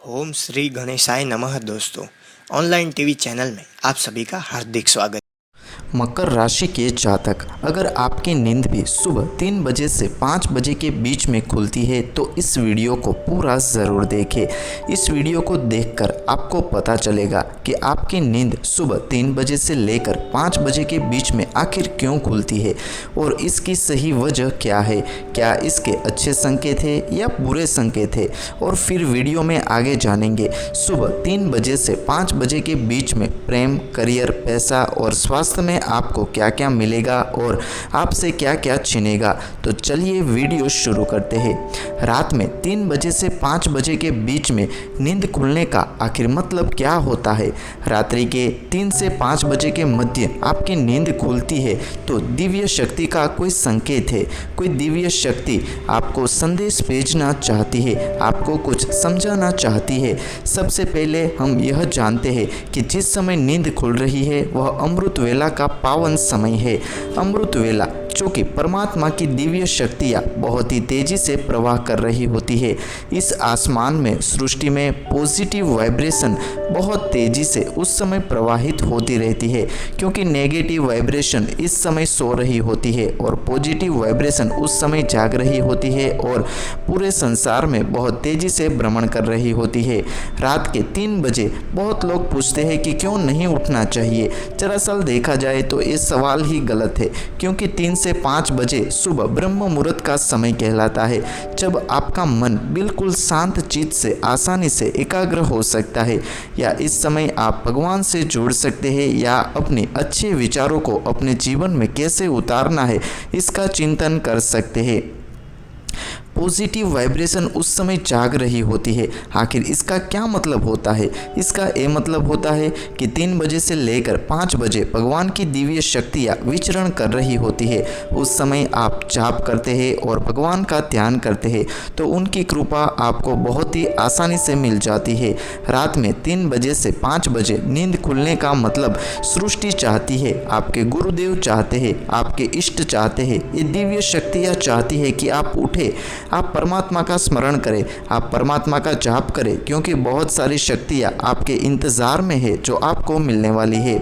ओम श्री गणेशाय नमः। दोस्तों, ऑनलाइन टीवी चैनल में आप सभी का हार्दिक स्वागत। मकर राशि के जातक, अगर आपकी नींद भी सुबह 3 बजे से 5 बजे के बीच में खुलती है तो इस वीडियो को पूरा ज़रूर देखें। इस वीडियो को देखकर आपको पता चलेगा कि आपकी नींद सुबह 3 बजे से लेकर 5 बजे के बीच में आखिर क्यों खुलती है और इसकी सही वजह क्या है। क्या इसके अच्छे संकेत है या बुरे संकेत है, और फिर वीडियो में आगे जानेंगे सुबह 3 बजे से 5 बजे के बीच में प्रेम, करियर, पैसा और स्वास्थ्य में आपको क्या क्या मिलेगा और आपसे क्या क्या छिनेगा। तो चलिए वीडियो शुरू करते हैं। रात में 3 बजे से 5 बजे के बीच में नींद खुलने का आखिर मतलब क्या होता है। रात्रि के 3 से 5 बजे के मध्य आपकी नींद खुलती है तो दिव्य शक्ति का कोई संकेत है। कोई दिव्य शक्ति आपको संदेश भेजना चाहती है, आपको कुछ समझाना चाहती है। सबसे पहले हम यह जानते हैं कि जिस समय नींद खुल रही है वह अमृत वेला का पावन समय है। अमृत वेला चूँकि परमात्मा की दिव्य शक्तियाँ बहुत ही तेज़ी से प्रवाह कर रही होती है। इस आसमान में, सृष्टि में पॉजिटिव वाइब्रेशन बहुत तेज़ी से उस समय प्रवाहित होती रहती है, क्योंकि नेगेटिव वाइब्रेशन इस समय सो रही होती है और पॉजिटिव वाइब्रेशन उस समय जाग रही होती है और पूरे संसार में बहुत तेज़ी से भ्रमण कर रही होती है। रात के 3 बजे बहुत लोग पूछते हैं कि क्यों नहीं उठना चाहिए। दरअसल देखा जाए तो ये सवाल ही गलत है, क्योंकि 3 से 5 बजे सुबह ब्रह्म मुहूर्त का समय कहलाता है, जब आपका मन बिल्कुल शांत चित्त से आसानी से एकाग्र हो सकता है। या इस समय आप भगवान से जुड़ सकते हैं या अपने अच्छे विचारों को अपने जीवन में कैसे उतारना है इसका चिंतन कर सकते हैं। पॉजिटिव वाइब्रेशन उस समय जाग रही होती है। आखिर इसका क्या मतलब होता है? इसका ये मतलब होता है कि 3 बजे से लेकर 5 बजे भगवान की दिव्य शक्तियाँ विचरण कर रही होती है। उस समय आप जाप करते हैं और भगवान का ध्यान करते हैं तो उनकी कृपा आपको बहुत ही आसानी से मिल जाती है। रात में 3 बजे से 5 बजे नींद खुलने का मतलब सृष्टि चाहती है, आपके गुरुदेव चाहते हैं, आपके इष्ट चाहते हैं, ये दिव्य शक्तियाँ चाहती है कि आप उठे, आप परमात्मा का स्मरण करें, आप परमात्मा का जाप करें, क्योंकि बहुत सारी शक्तियाँ आपके इंतज़ार में है जो आपको मिलने वाली है।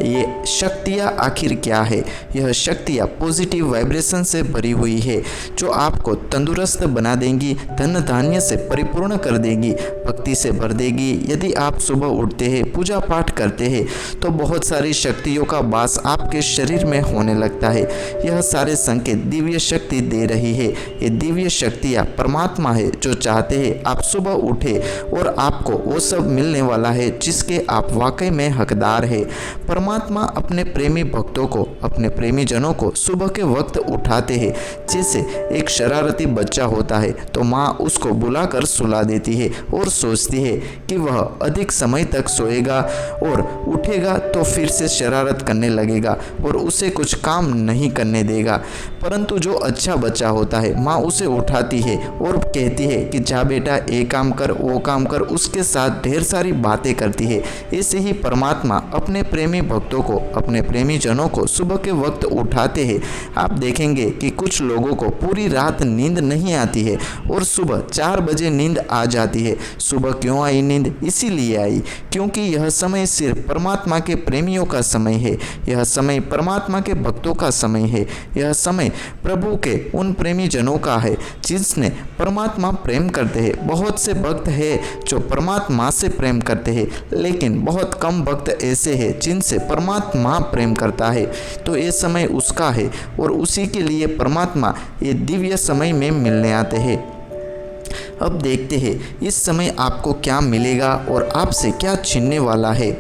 ये शक्तियाँ आखिर क्या है? यह शक्तियाँ पॉजिटिव वाइब्रेशन से भरी हुई है जो आपको तंदुरुस्त बना देंगी, धन धान्य से परिपूर्ण कर देंगी, भक्ति से भर देगी। यदि आप सुबह उठते हैं, पूजा पाठ करते हैं तो बहुत सारी शक्तियों का वास आपके शरीर में होने लगता है। यह सारे संकेत दिव्य शक्ति दे रही है। ये दिव्य शक्तियाँ परमात्मा है जो चाहते हैं आप सुबह उठे और आपको वो सब मिलने वाला है जिसके आप वाकई में हकदार है। परमात्मा अपने प्रेमी भक्तों को, अपने प्रेमी जनों को सुबह के वक्त उठाते हैं। जैसे एक शरारती बच्चा होता है तो माँ उसको बुलाकर सुला देती है और सोचती है कि वह अधिक समय तक सोएगा और उठेगा तो फिर से शरारत करने लगेगा और उसे कुछ काम नहीं करने देगा। परंतु जो अच्छा बच्चा होता है, माँ उसे उठाती है और कहती है कि जा बेटा, ये काम कर, वो काम कर, उसके साथ ढेर सारी बातें करती है। ऐसे ही परमात्मा अपने प्रेमी भक्तों को, अपने प्रेमी जनों को सुबह के वक्त उठाते हैं। आप देखेंगे कि कुछ लोगों को पूरी रात नींद नहीं आती है और सुबह 4 बजे नींद आ जाती है। सुबह क्यों आई नींद? इसीलिए आई क्योंकि यह समय सिर्फ परमात्मा के प्रेमियों का समय है। यह समय परमात्मा के भक्तों का समय है। यह समय प्रभु के उन प्रेमी जनों का है जिसने परमात्मा प्रेम करते हैं। बहुत से भक्त हैं जो परमात्मा से प्रेम करते हैं, लेकिन बहुत कम भक्त ऐसे हैं जिनसे परमात्मा प्रेम करता है। तो ये समय उसका है और उसी के लिए परमात्मा ये दिव्य समय में मिलने आते हैं। अब देखते हैं इस समय आपको क्या मिलेगा और आपसे क्या छीनने वाला है।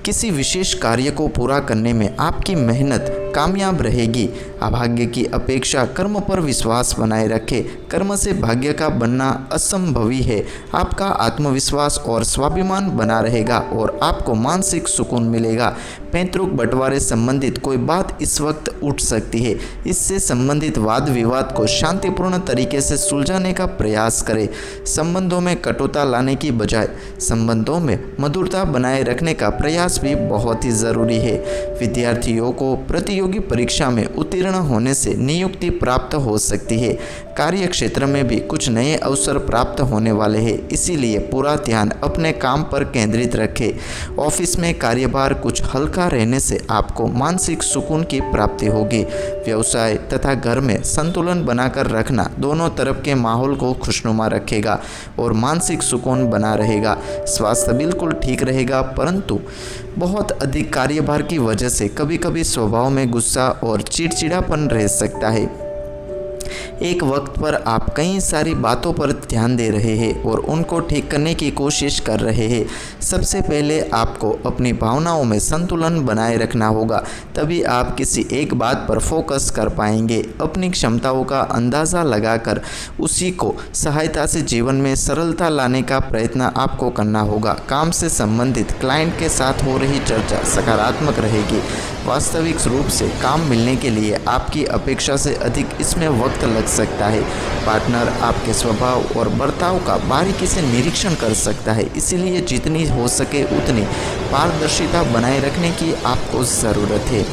किसी विशेष कार्य को पूरा करने में आपकी मेहनत कामयाब रहेगी। अभाग्य की अपेक्षा कर्म पर विश्वास बनाए रखें। कर्म से भाग्य का बनना असंभवी है। आपका आत्मविश्वास और स्वाभिमान बना रहेगा और आपको मानसिक सुकून मिलेगा। पैतृक बंटवारे संबंधित कोई बात इस वक्त उठ सकती है। इससे संबंधित वाद विवाद को शांतिपूर्ण तरीके से सुलझाने का प्रयास करें। संबंधों में कटुता लाने की बजाय संबंधों में मधुरता बनाए रखने का प्रयास भी बहुत ही ज़रूरी है। विद्यार्थियों को प्रतियोगी परीक्षा में उत्तीर्ण पूर्ण होने से नियुक्ति प्राप्त हो सकती है। कार्य क्षेत्र में भी कुछ नए अवसर प्राप्त होने वाले हैं, इसीलिए पूरा ध्यान अपने काम पर केंद्रित रखें। ऑफिस में कार्यभार कुछ हल्का रहने से आपको मानसिक सुकून की प्राप्ति होगी। व्यवसाय तथा घर में संतुलन बनाकर रखना दोनों तरफ के माहौल को खुशनुमा रखेगा और मानसिक सुकून बना रहेगा। स्वास्थ्य बिल्कुल ठीक रहेगा, परंतु बहुत अधिक कार्यभार की वजह से कभी कभी स्वभाव में गुस्सा और चिड़चिड़ापन रह सकता है। एक वक्त पर आप कई सारी बातों पर ध्यान दे रहे हैं और उनको ठीक करने की कोशिश कर रहे हैं। सबसे पहले आपको अपनी भावनाओं में संतुलन बनाए रखना होगा, तभी आप किसी एक बात पर फोकस कर पाएंगे। अपनी क्षमताओं का अंदाज़ा लगाकर उसी को सहायता से जीवन में सरलता लाने का प्रयत्न आपको करना होगा। काम से संबंधित क्लाइंट के साथ हो रही चर्चा सकारात्मक रहेगी। वास्तविक रूप से काम मिलने के लिए आपकी अपेक्षा से अधिक इसमें वक्त लग सकता है। पार्टनर आपके स्वभाव और बर्ताव का बारीकी से निरीक्षण कर सकता है, इसीलिए जितनी हो सके उतनी पारदर्शिता बनाए रखने की आपको ज़रूरत है।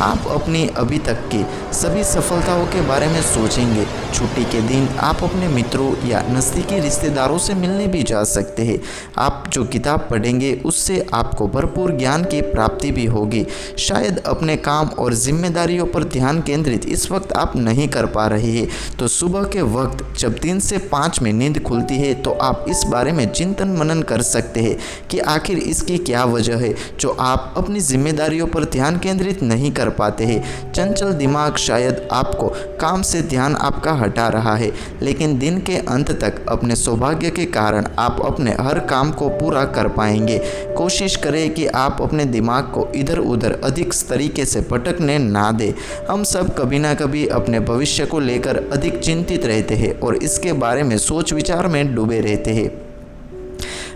आप अपनी अभी तक की सभी सफलताओं के बारे में सोचेंगे। छुट्टी के दिन आप अपने मित्रों या नज़दीकी रिश्तेदारों से मिलने भी जा सकते हैं। आप जो किताब पढ़ेंगे उससे आपको भरपूर ज्ञान की प्राप्ति भी होगी। शायद अपने काम और जिम्मेदारियों पर ध्यान केंद्रित इस वक्त आप नहीं कर पा रहे हैं, तो सुबह के वक्त जब 3 से 5 में नींद खुलती है तो आप इस बारे में चिंतन मनन कर सकते हैं कि आखिर इसकी क्या वजह है जो आप अपनी जिम्मेदारियों पर ध्यान केंद्रित नहीं कर पाते हैं। चंचल दिमाग शायद आपको काम से ध्यान आपका हटा रहा है, लेकिन दिन के अंत तक अपने सौभाग्य के कारण आप अपने हर काम को पूरा कर पाएंगे। कोशिश करें कि आप अपने दिमाग को इधर उधर अधिक तरीके से भटकने ना दें। हम सब कभी ना कभी अपने भविष्य को लेकर अधिक चिंतित रहते हैं और इसके बारे में सोच विचार में डूबे रहते हैं।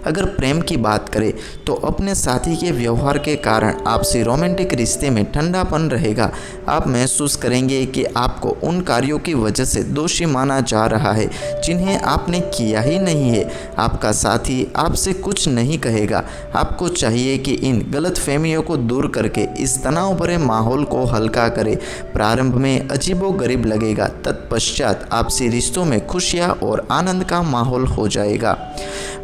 अगर प्रेम की बात करें तो अपने साथी के व्यवहार के कारण आपसी रोमांटिक रिश्ते में ठंडापन रहेगा। आप महसूस करेंगे कि आपको उन कार्यों की वजह से दोषी माना जा रहा है जिन्हें आपने किया ही नहीं है। आपका साथी आपसे कुछ नहीं कहेगा। आपको चाहिए कि इन गलतफहमियों को दूर करके इस तनाव भरे माहौल को हल्का करें। प्रारंभ में अजीबोगरीब लगेगा, तत्पश्चात आपसी रिश्तों में खुशियाँ और आनंद का माहौल हो जाएगा।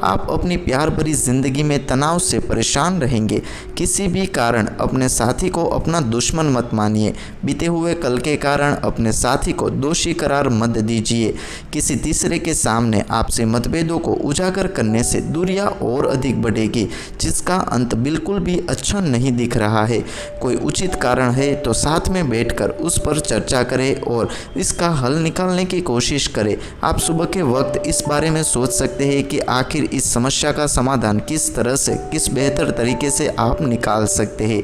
आप अपनी प्यार भरी जिंदगी में तनाव से परेशान रहेंगे। किसी भी कारण अपने साथी को अपना दुश्मन मत मानिए। बीते हुए कल के कारण अपने साथी को दोषी करार मत दीजिए। किसी तीसरे के सामने आपसे मतभेदों को उजागर करने से दूरियां और अधिक बढ़ेगी, जिसका अंत बिल्कुल भी अच्छा नहीं दिख रहा है। कोई उचित कारण है तो साथ में बैठकर उस पर चर्चा करें और इसका हल निकालने की कोशिश करें। आप सुबह के वक्त इस बारे में सोच सकते हैं कि आखिर इस समस्या का समाधान किस तरह से, किस बेहतर तरीके से आप निकाल सकते हैं।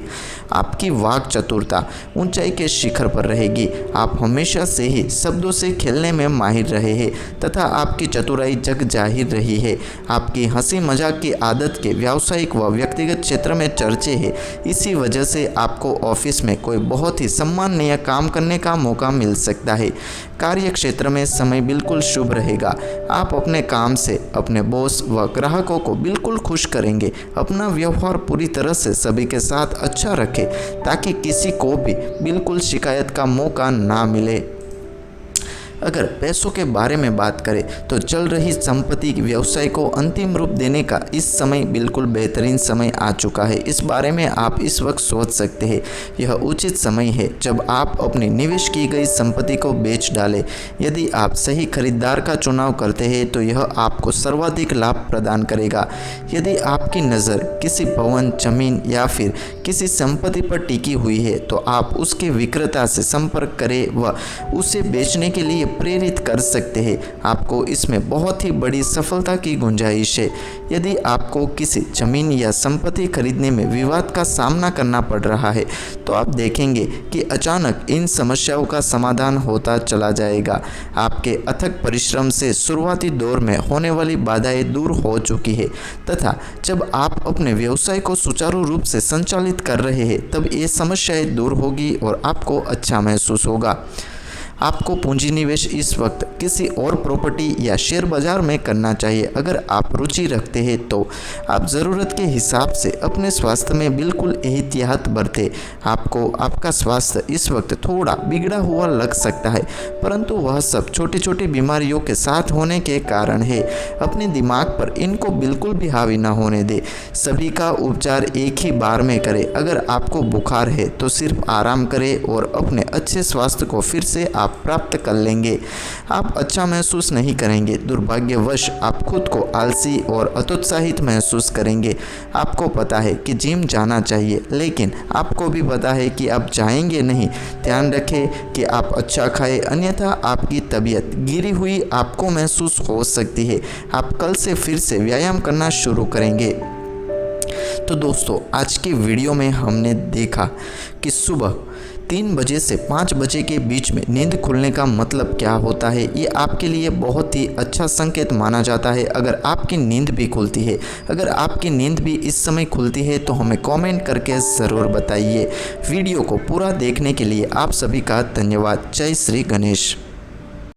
आपकी वाक चतुरता ऊंचाई के शिखर पर रहेगी। आप हमेशा से ही शब्दों से खेलने में माहिर रहे हैं तथा आपकी चतुराई जग जाहिर रही है। आपकी हंसी मजाक की आदत के व्यावसायिक व व्यक्तिगत क्षेत्र में चर्चे हैं। इसी वजह से आपको ऑफिस में कोई बहुत ही सम्माननीय काम करने का मौका मिल सकता है। कार्य क्षेत्र में समय बिल्कुल शुभ रहेगा। आप अपने काम से अपने बॉस व ग्राहकों को बिल्कुल खुश करेंगे। अपना व्यवहार पूरी तरह से सभी के साथ अच्छा रखें ताकि किसी को भी बिल्कुल शिकायत का मौका ना मिले। अगर पैसों के बारे में बात करें तो चल रही संपत्ति व्यवसाय को अंतिम रूप देने का इस समय बिल्कुल बेहतरीन समय आ चुका है। इस बारे में आप इस वक्त सोच सकते हैं। यह उचित समय है जब आप अपनी निवेश की गई संपत्ति को बेच डालें। यदि आप सही खरीदार का चुनाव करते हैं तो यह आपको सर्वाधिक लाभ प्रदान करेगा। यदि आपकी नज़र किसी भवन, जमीन या फिर किसी संपत्ति पर टिकी हुई है तो आप उसके विक्रेता से संपर्क करें व उसे बेचने के लिए प्रेरित कर सकते हैं। आपको इसमें बहुत ही बड़ी सफलता की गुंजाइश है। यदि आपको किसी जमीन या संपत्ति खरीदने में विवाद का सामना करना पड़ रहा है तो आप देखेंगे कि अचानक इन समस्याओं का समाधान होता चला जाएगा। आपके अथक परिश्रम से शुरुआती दौर में होने वाली बाधाएं दूर हो चुकी है तथा जब आप अपने व्यवसाय को सुचारू रूप से संचालित कर रहे हैं तब ये समस्याएं दूर होगी और आपको अच्छा महसूस होगा। आपको पूंजी निवेश इस वक्त किसी और प्रॉपर्टी या शेयर बाजार में करना चाहिए। अगर आप रुचि रखते हैं तो आप ज़रूरत के हिसाब से अपने स्वास्थ्य में बिल्कुल एहतियात बरतें। आपको आपका स्वास्थ्य इस वक्त थोड़ा बिगड़ा हुआ लग सकता है, परंतु वह सब छोटी छोटी बीमारियों के साथ होने के कारण है। अपने दिमाग पर इनको बिल्कुल भी हावी ना होने दें। सभी का उपचार एक ही बार में करें। अगर आपको बुखार है तो सिर्फ आराम करें और अपने अच्छे स्वास्थ्य को फिर से आप प्राप्त कर लेंगे। आप अच्छा महसूस नहीं करेंगे। दुर्भाग्यवश आप खुद को आलसी और हतोत्साहित महसूस करेंगे। आपको पता है कि जिम जाना चाहिए, लेकिन आपको भी पता है कि आप जाएंगे नहीं। ध्यान रखें कि आप अच्छा खाएं, अन्यथा आपकी तबीयत गिरी हुई आपको महसूस हो सकती है। आप कल से फिर से व्यायाम करना शुरू करेंगे। तो दोस्तों, आज की वीडियो में हमने देखा कि सुबह 3 बजे से 5 बजे के बीच में नींद खुलने का मतलब क्या होता है। ये आपके लिए बहुत ही अच्छा संकेत माना जाता है अगर आपकी नींद भी खुलती है। अगर आपकी नींद भी इस समय खुलती है तो हमें कमेंट करके ज़रूर बताइए। वीडियो को पूरा देखने के लिए आप सभी का धन्यवाद। जय श्री गणेश।